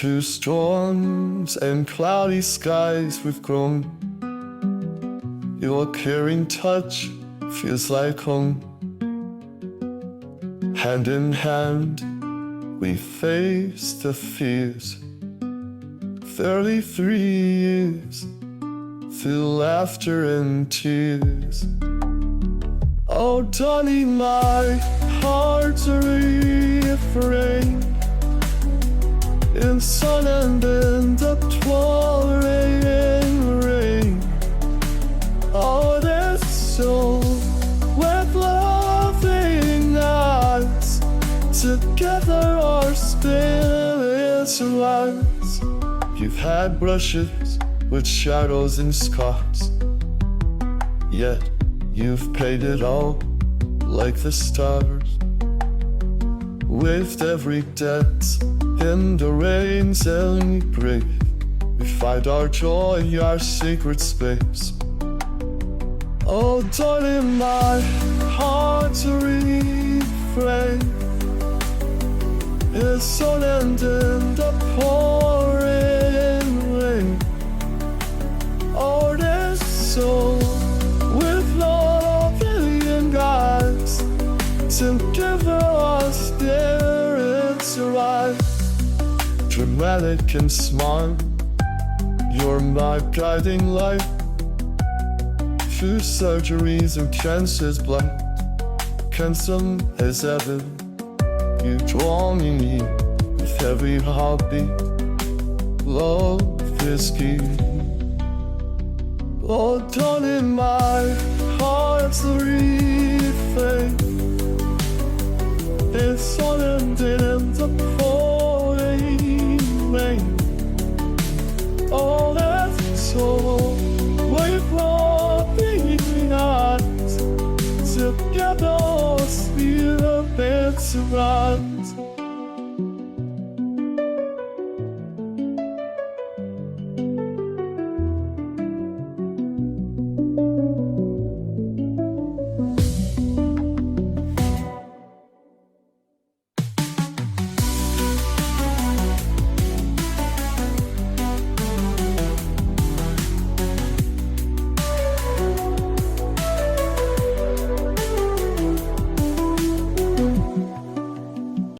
To storms and cloudy skies we've grown. Your caring touch feels like home. Hand in hand, we face the fears. 33 years, through laughter and tears. Oh, darling, my heart's refrain. In sun and in the pouring rain. Oh, this soul with loving eyes. Together our spirits rise. You've had brushes with shadows and scars, yet you've paid it all like the stars. With every debt in the rains and we breathe, we find our joy, our sacred space. Oh, darling, my heart's a refrain. It's sun and in the pouring rain. Oh, this soul with loving eyes. Together our spirits rise. Dramatic and smart, you're my guiding light. Through surgeries and chances blind, handsome as ever, you draw me near with every heartbeat. Love is key. Oh, darling, my heart's a refrain. It's on and in the pouring rain. Oh, that's so we've loving eyes. Together, spirits rise.